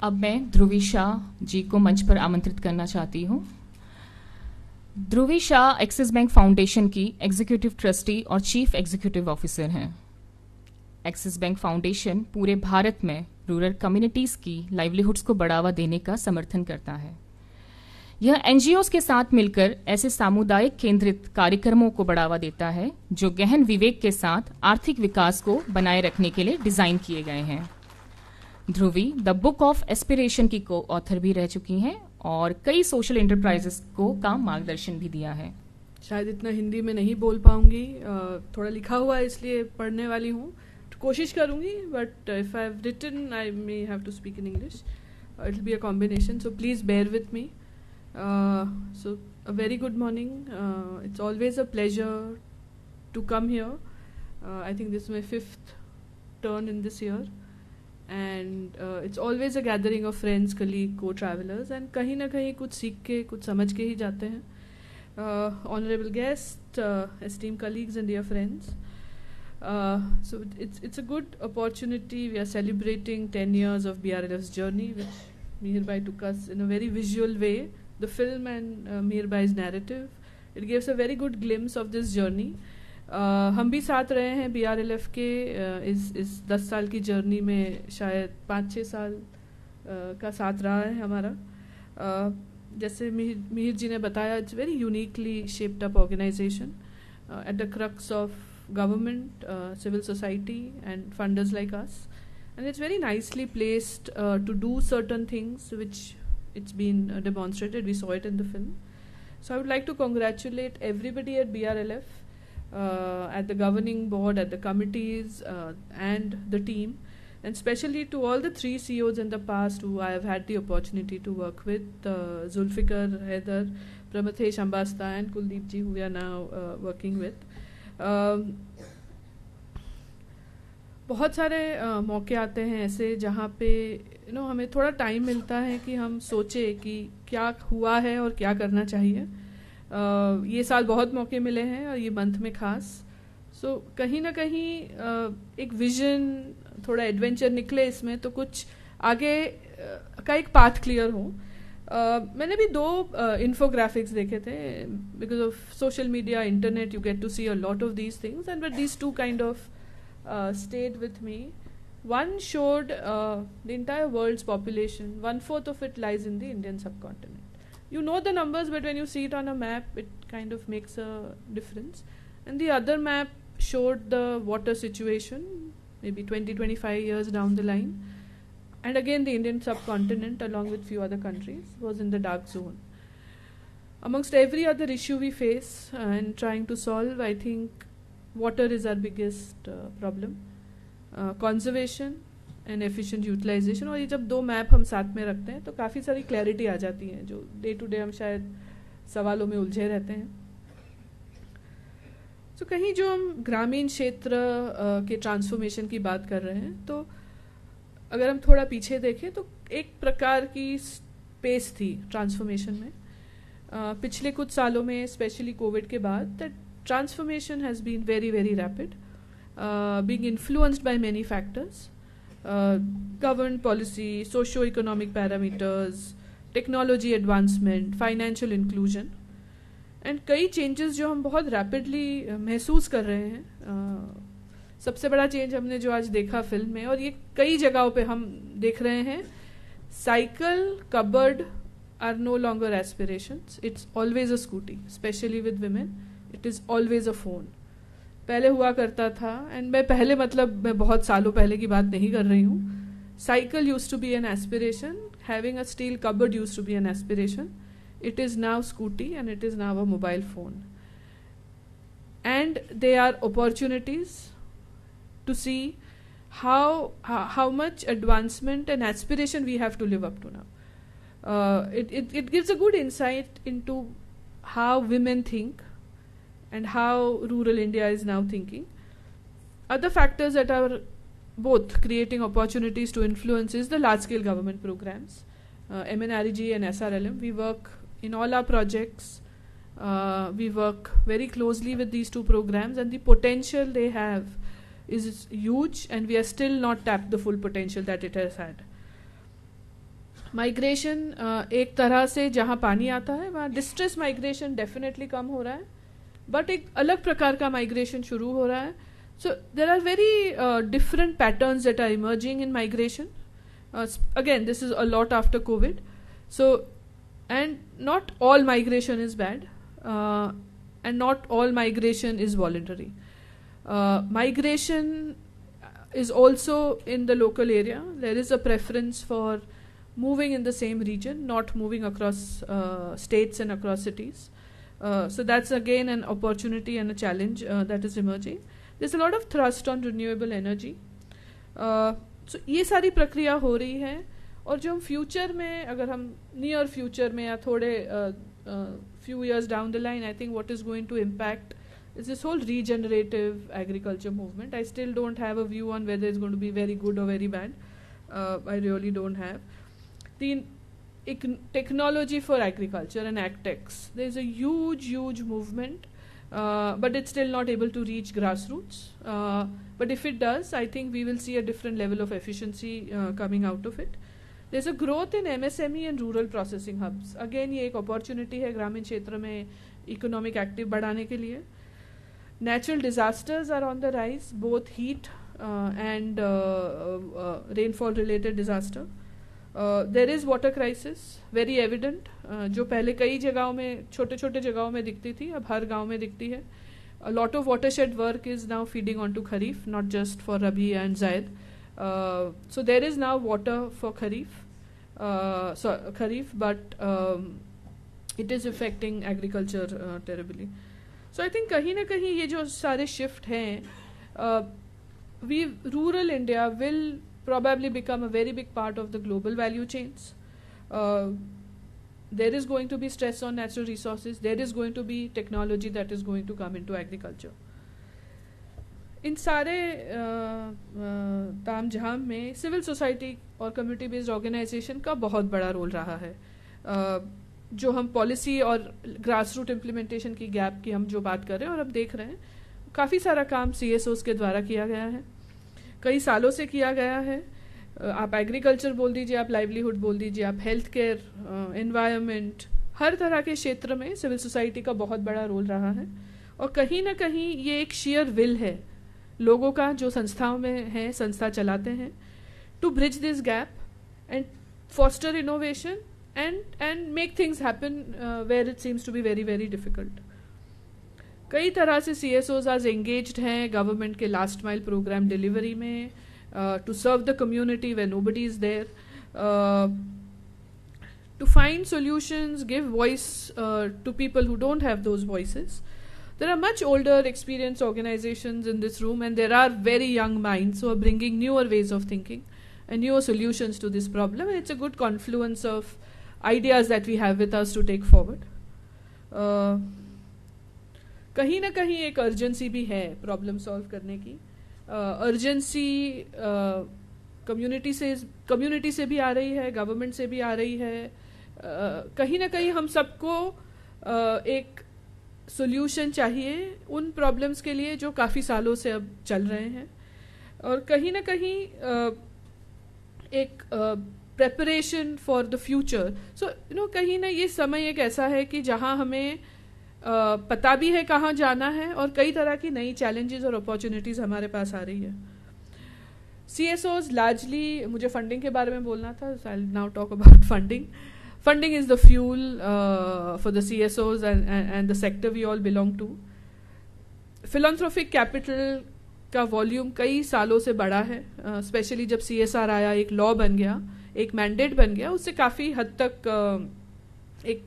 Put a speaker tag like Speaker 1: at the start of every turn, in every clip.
Speaker 1: अब मैं ध्रुवी शाह जी को मंच पर आमंत्रित करना चाहती हूँ। ध्रुवी शाह एक्सिस बैंक फाउंडेशन की एग्जीक्यूटिव ट्रस्टी और चीफ एग्जीक्यूटिव ऑफिसर हैं। एक्सिस बैंक फाउंडेशन पूरे भारत में रूरल कम्युनिटीज की लाइवलीहुड्स को बढ़ावा देने का समर्थन करता है। यह एनजीओज के साथ मिलकर ऐसे सामुदायिक केंद्रित कार्यक्रमों को बढ़ावा देता है जो गहन विवेक के साथ आर्थिक विकास को बनाए रखने के लिए डिजाइन किए गए हैं। ध्रुवी द बुक ऑफ एस्पिरेशन की को ऑथर भी रह चुकी हैं और कई सोशल एंटरप्राइजेस को का मार्गदर्शन भी दिया है।
Speaker 2: शायद इतना हिंदी में नहीं बोल पाऊंगी, थोड़ा लिखा हुआ है इसलिए पढ़ने वाली हूँ, कोशिश करूंगी, but if I have written I may have to speak in English, it will be a combination, so please bear with me. So a very good morning. It's always a pleasure to come here. I think this is my 5th turn in this year, and it's always a gathering of friends, colleagues, co-travelers, and कहीं ना कहीं कुछ सीख के कुछ समझ के ही जाते हैं. Honorable guests, esteemed colleagues and dear friends. So it's a good opportunity. We are celebrating 10 years of BRLF's journey, which Mihir took us in a very visual way. The film and Mihir narrative, it gives a very good glimpse of this journey. हम भी साथ रहे हैं BRLF के इस 10 साल की journey में, शायद 5-6 साल का साथ रहा है हमारा. जैसे मिहिर जी ने बताया, it's very uniquely shaped up organisation at the crux of government, civil society and funders like us, and it's very nicely placed to do certain things which it's been demonstrated. We saw it in the film. So I would like to congratulate everybody at BRLF, at the governing board, at the committees, and the team, and especially to all the 3 CEOs in the past who I have had the opportunity to work with, Zulfikar, Haider, Pramathesh Ambasta and Kuldeep ji, who we are now working with. बहुत सारे मौके आते हैं ऐसे जहाँ पे हमें थोड़ा टाइम मिलता है कि हम सोचे कि क्या हुआ है और क्या करना चाहिए. ये साल बहुत मौके मिले हैं और ये मंथ में खास. सो कहीं ना कहीं एक विजन, थोड़ा एडवेंचर निकले इसमें, तो कुछ आगे का एक पाथ क्लियर हो. मैंने भी 2 इन्फोग्राफिक्स देखे थे. Because of social media, internet, you get to see a lot of these things, and but these 2 kind of stayed with me. One showed the entire world's population. 1/4 of it lies in the Indian subcontinent. You know the numbers, but when you see it on a map, it kind of makes a difference. And the other map showed the water situation, maybe 20-25 years down the line. And again, the Indian subcontinent, along with few other countries, was in the dark zone. Amongst every other issue we face and trying to solve, I think water is our biggest problem. Conservation and efficient utilization. और ये जब 2 map हम साथ में रखते हैं तो काफ़ी सारी क्लैरिटी आ जाती है, जो डे टू डे हम शायद सवालों में उलझे रहते हैं. तो कहीं जो हम ग्रामीण क्षेत्र के ट्रांसफॉर्मेशन की बात कर रहे हैं, तो अगर हम थोड़ा पीछे देखें तो एक प्रकार की स्पेस थी ट्रांसफॉर्मेशन में. पिछले कुछ सालों में, स्पेशली कोविड के बाद, that transformation has been very, very rapid, being influenced by many factors, government policy, socio-economic parameters, technology advancement, financial inclusion, and कई changes जो हम बहुत rapidly महसूस कर रहे हैं. सबसे बड़ा change हमने जो आज देखा फिल्म में, और ये कई जगहों पे हम देख रहे हैं, cycle, cupboard are no longer aspirations. It's always a scooty, especially with women. It is always a phone. पहले हुआ करता था, एंड मैं पहले मतलब मैं बहुत सालों पहले की बात नहीं कर रही हूँ. Cycle used to be an aspiration, having a steel cupboard used to be an aspiration. It is now scooty and it is now a mobile phone. And there are opportunities to see how much advancement and aspiration we have to live up to now. It gives a good insight into how women think and how rural India is now thinking. Other factors that are both creating opportunities to influence is the large-scale government programs, MNREG and SRLM. We work in all our projects. We work very closely with these 2 programs, and the potential they have is huge, and we are still not tapped the full potential that it has had. Migration एक तरह से जहाँ पानी आता है वहाँ distress migration definitely come हो रहा है, बट एक अलग प्रकार का माइग्रेशन शुरू हो रहा है. So there are very different patterns that are emerging in migration. Again, this is a lot after COVID. So, and not all migration is bad, and not all migration is voluntary. Migration is also in the local area. There is a preference for moving in the same region, not moving across states and across cities. So that's again an opportunity and a challenge that is emerging. There's a lot of thrust on renewable energy. So ये सारी प्रक्रिया हो रही है. और जो हम future में, अगर हम नियर फ्यूचर में या थोड़े few years down the line, I think what is going to impact is this whole regenerative agriculture movement. I still don't have a view on whether it's going to be very good or very bad. I really don't have. The technology for agriculture and agtechs, there's a huge movement, but it's still not able to reach grassroots. But if it does, I think we will see a different level of efficiency coming out of it. There's a growth in MSME and rural processing hubs. Again, ये एक opportunity है ग्रामीण क्षेत्र में economic active बढ़ाने के लिए. Natural disasters are on the rise, both heat and rainfall related disaster. There is water crisis, very evident, जो पहले कई जगहों में, छोटे छोटे जगहों में दिखती थी, अब हर गांव में दिखती है. A lot of watershed work is now feeding onto Kharif, not just for Rabi and Zaid. So there is now water for Kharif, but it is affecting agriculture terribly. So I think कहीं ना कहीं ये जो सारे shift हैं, rural India will probably become a very big part of the global value chains. There is going to be stress on natural resources. There is going to be technology that is going to come into agriculture. इन सारे ताम झाम में civil society और community based organisation का बहुत बड़ा role रहा है. जो हम पॉलिसी और ग्रास रूट इम्प्लीमेंटेशन की गैप की हम जो बात कर रहे हैं और अब देख रहे हैं, काफ़ी सारा काम CSOs के द्वारा किया गया है, कई सालों से किया गया है. आप एग्रीकल्चर बोल दीजिए, आप लाइवलीहुड बोल दीजिए, आप हेल्थ केयर, एनवायरनमेंट, हर तरह के क्षेत्र में सिविल सोसाइटी का बहुत बड़ा रोल रहा है. और कहीं ना कहीं ये एक शेयर विल है लोगों का जो संस्थाओं में है, संस्था चलाते हैं, to bridge this gap and foster innovation and make things happen where it seems to be very very difficult. कई तरह से CSOs आज engaged हैं गवर्नमेंट के लास्ट माइल प्रोग्राम डिलीवरी में, to serve the community where nobody is there, to find solutions, give voice to people who don't have those voices. There are much older experienced organizations in this room, and there are very young minds who are bringing newer ways of thinking and newer solutions to this problem, and it's a good confluence of ideas that we have with us to take forward. कहीं ना कहीं एक urgency भी है problem solve करने की. Urgency community से भी आ रही है, गवर्नमेंट से भी आ रही है. कहीं ना कहीं हम सबको एक सॉल्यूशन चाहिए उन प्रॉब्लम्स के लिए जो काफ़ी सालों से अब चल रहे हैं, और कहीं ना कहीं एक प्रेपरेशन फॉर द फ्यूचर. सो कहीं ना ये समय एक ऐसा है कि जहाँ हमें पता भी है कहाँ जाना है, और कई तरह की नई चैलेंजेस और अपॉर्चुनिटीज़ हमारे पास आ रही है. CSOs लार्जली, मुझे फंडिंग के बारे में बोलना था, so I'll now talk about funding. Funding is the fuel for the CSOs and the sector we all belong to. Philanthropic capital का वॉल्यूम कई सालों से बढ़ा है, स्पेशली जब CSR आया, एक लॉ बन गया, एक मैंडेट बन गया, उससे काफ़ी हद तक एक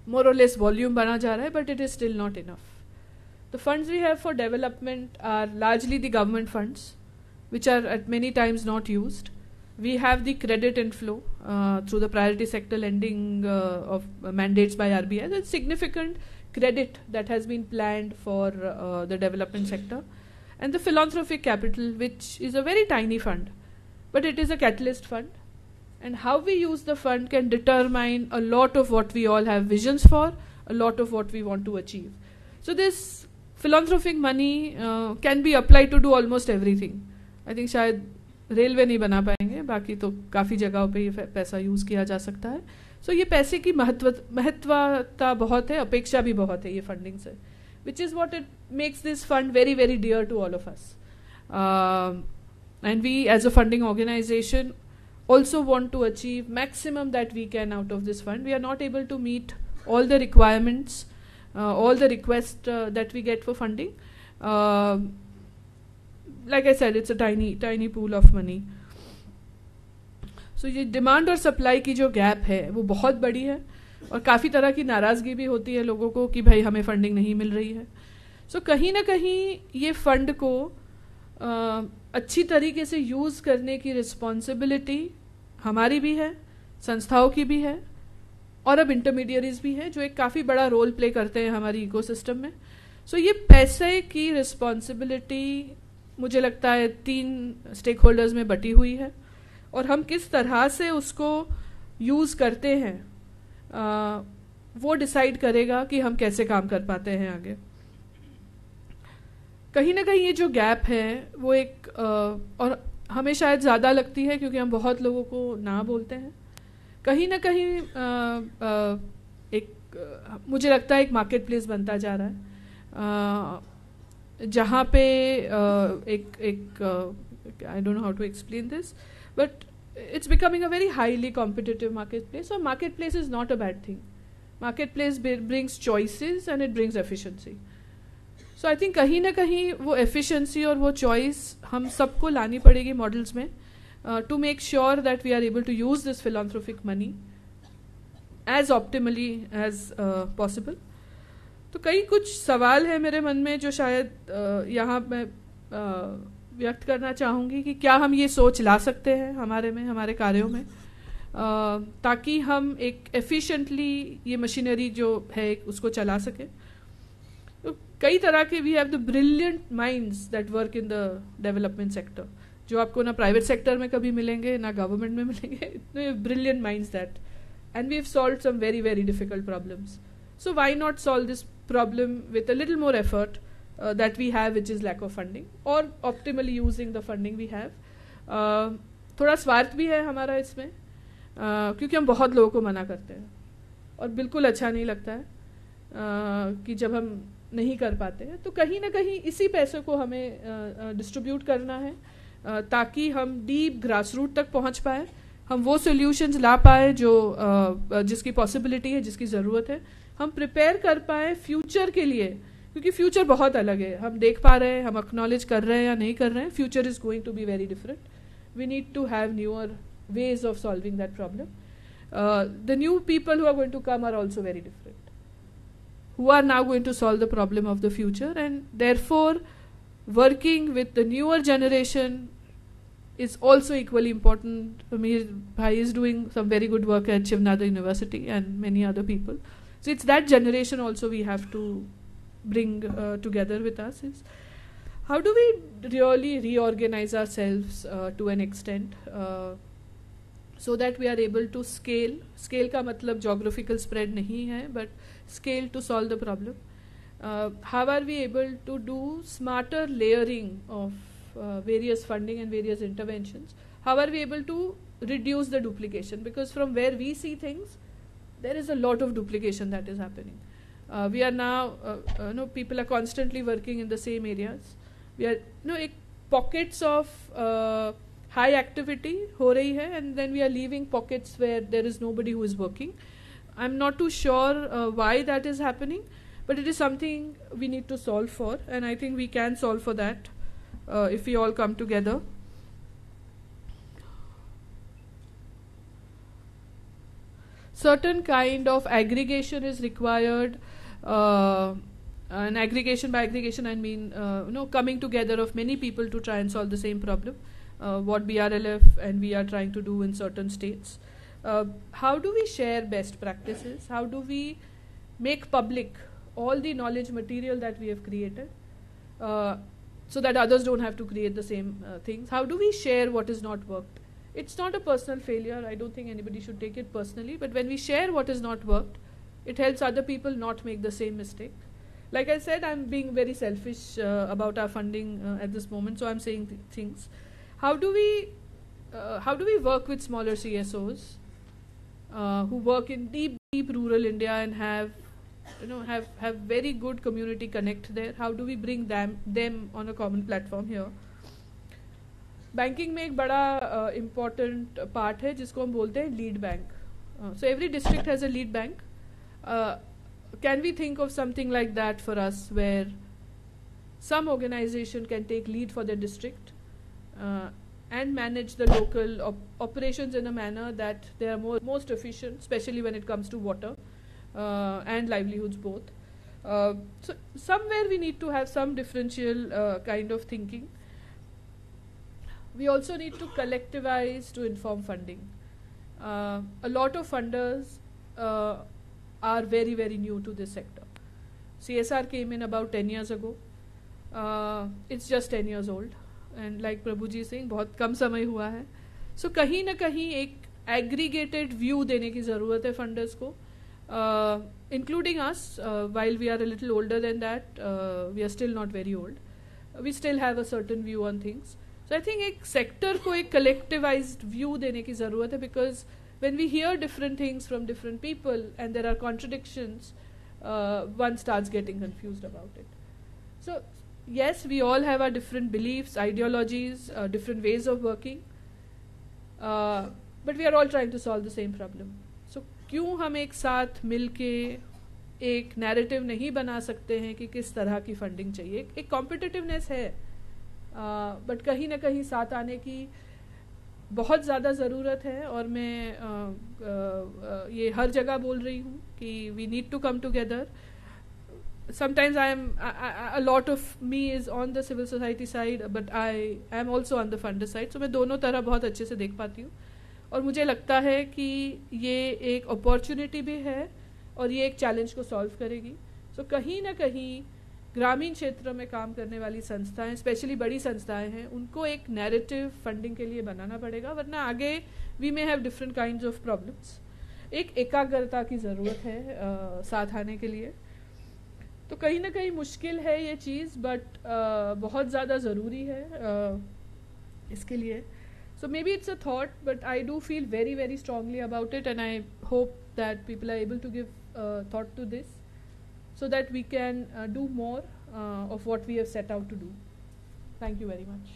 Speaker 2: more or less volume बना जा रहा है, but it is still not enough. The funds we have for development are largely the government funds, which are at many times not used. We have the credit inflow through the priority sector lending of mandates by RBI. There's significant credit that has been planned for the development sector. And the philanthropic capital, which is a very tiny fund, but it is a catalyst fund. And how we use the fund can determine a lot of what we all have visions for, a lot of what we want to achieve. So this philanthropic money can be applied to do almost everything. I think शायद railway नहीं बना पाएंगे, बाकी तो काफ़ी जगहों पे ये पैसा यूज़ किया जा सकता है. सो ये पैसे की महत्वता बहुत है, अपेक्षा भी बहुत है ये फंडिंग से, which is what it makes this fund very very dear to all of us. And we as a funding organization also want to achieve maximum that we can out of this fund. We are not able to meet all the requirements, all the requests that we get for funding. Like I said, it's a tiny pool of money. So ये demand और supply की जो gap है वो बहुत बड़ी है, और काफ़ी तरह की नाराज़गी भी होती है लोगों को कि भाई हमें फंडिंग नहीं मिल रही है. सो कहीं ना कहीं ये फंड को अच्छी तरीके से यूज़ करने की रिस्पॉन्सिबिलिटी हमारी भी है, संस्थाओं की भी है, और अब इंटरमीडियरीज भी हैं जो एक काफ़ी बड़ा रोल प्ले करते हैं हमारी इकोसिस्टम में. सो ये पैसे की रिस्पॉन्सिबिलिटी मुझे लगता है 3 स्टेक होल्डर्स में बटी हुई है, और हम किस तरह से उसको यूज़ करते हैं वो डिसाइड करेगा कि हम कैसे काम कर पाते हैं आगे. कहीं ना कहीं ये जो गैप है वो एक और हमें शायद ज़्यादा लगती है क्योंकि हम बहुत लोगों को ना बोलते हैं. कहीं ना कहीं मुझे लगता है एक मार्केट प्लेस बनता जा रहा है जहाँ पे I don't know how to explain this, but it's becoming a very highly competitive marketplace. So marketplace is not a bad thing. Marketplace brings choices and it brings efficiency. So I think कहीं ना कहीं वो efficiency और वो choice हम सबको लानी पड़ेगी models में to make sure that we are able to use this philanthropic money as optimally as possible. तो कई कुछ सवाल है मेरे मन में जो शायद यहाँ मैं व्यक्त करना चाहूँगी कि क्या हम ये सोच ला सकते हैं हमारे कार्यों में ताकि हम एक एफिशिएंटली ये मशीनरी जो है उसको चला सके. तो कई तरह के we have the brilliant minds that work in the development sector, जो आपको ना प्राइवेट सेक्टर में कभी मिलेंगे ना गवर्नमेंट में मिलेंगे. इतने brilliant minds that, and we have solved some very very difficult problems. So why not solve this problem with a little more effort that we have, which is lack of funding, or optimally using the funding we have. थोड़ा स्वार्थ भी है हमारा इसमें क्योंकि हम बहुत लोगों को मना करते हैं और बिल्कुल अच्छा नहीं लगता है कि जब हम नहीं कर पाते हैं. तो कहीं ना कहीं इसी पैसे को हमें डिस्ट्रीब्यूट करना है ताकि हम डीप ग्रास रूट तक पहुंच पाए, हम वो सोल्यूशंस ला पाए जो जिसकी पॉसिबिलिटी है, जिसकी ज़रूरत है, हम प्रिपेयर कर पाए फ्यूचर के लिए, क्योंकि फ्यूचर बहुत अलग है. हम देख पा रहे हैं, हम एक्नॉलेज कर रहे हैं या नहीं कर रहे हैं, future is going to be very different. We need to have newer ways of solving that problem. The new people who are going to come are also very different, who are now going to solve the problem of the future, and therefore working with the newer generation is also equally important. Amir Bhai is doing some very good work at Shiv Nadar University and many other people. So it's that generation also we have to bring together with us. Is how do we really reorganize ourselves to an extent so that we are able to scale का मतलब geographical spread नहीं है, but scale to solve the problem. How are we able to do smarter layering of various funding and various interventions? How are we able to reduce the duplication? Because from where we see things, there is a lot of duplication that is happening. We are now, people are constantly working in the same areas. We are, pockets of high activity हो रही है, and then we are leaving pockets where there is nobody who is working. I'm not too sure why that is happening, but it is something we need to solve for, and I think we can solve for that if we all come together. Certain kind of aggregation is required. And aggregation, by aggregation I mean coming together of many people to try and solve the same problem. What BRLF and we are trying to do in certain states. How do we share best practices? How do we make public all the knowledge material that we have created so that others don't have to create the same things? How do we share what is not worked? It's not a personal failure. I don't think anybody should take it personally. But when we share what is not worked, it helps other people not make the same mistake. Like I said, I'm being very selfish about our funding at this moment, so I'm saying things. How do we how do we work with smaller CSOs who work in deep rural India and have very good community connect there? How do we bring them on a common platform here? Banking में एक बड़ा important part है जिसको हम बोलते हैं lead bank. So every district has a lead bank. Can we think of something like that for us where some organization can take lead for their district and manage the local operations in a manner that they are most efficient, especially when it comes to water and livelihoods both. So somewhere we need to have some differential kind of thinking. We also need to collectivize to inform funding. A lot of funders are very, very new to this sector. CSR came in about 10 years ago. It's just 10 years old. And like Prabhuji saying, बहुत कम समय हुआ है. So कहीं ना कहीं एक aggregated view देने की ज़रूरत है funders को. Including us, while we are a little older than that, we are still not very old. We still have a certain view on things. So I think एक sector को एक collectivized view देने की ज़रूरत है, because when we hear different things from different people and there are contradictions, one starts getting confused about it. So yes, we all have our different beliefs, ideologies, different ways of working, but we are all trying to solve the same problem. So क्यों हम एक साथ मिलके एक narrative नहीं बना सकते हैं कि किस तरह की funding चाहिए? एक competitiveness है, but कहीं ना कहीं साथ आने की बहुत ज़्यादा ज़रूरत है. और मैं ये हर जगह बोल रही हूँ कि we need to come together. Sometimes a lot of me is on the civil society side, but I am also on the funder side. So मैं दोनों तरह बहुत अच्छे से देख पाती हूँ, और मुझे लगता है कि ये एक अपॉर्चुनिटी भी है और ये एक चैलेंज को सॉल्व करेगी. सो कहीं ना कहीं ग्रामीण क्षेत्र में काम करने वाली संस्थाएं, स्पेशली बड़ी संस्थाएं हैं, उनको एक नैरेटिव फंडिंग के लिए बनाना पड़ेगा, वरना आगे we may have different kinds of problems. एक एकाग्रता की ज़रूरत है साथ आने के लिए. तो कहीं ना कहीं मुश्किल है ये चीज़, बट बहुत ज़्यादा ज़रूरी है इसके लिए. So maybe it's a thought, but I do feel very very strongly about it, and I hope that people are able to give thought to this, so that we can do more of what we have set out to do. Thank you very much.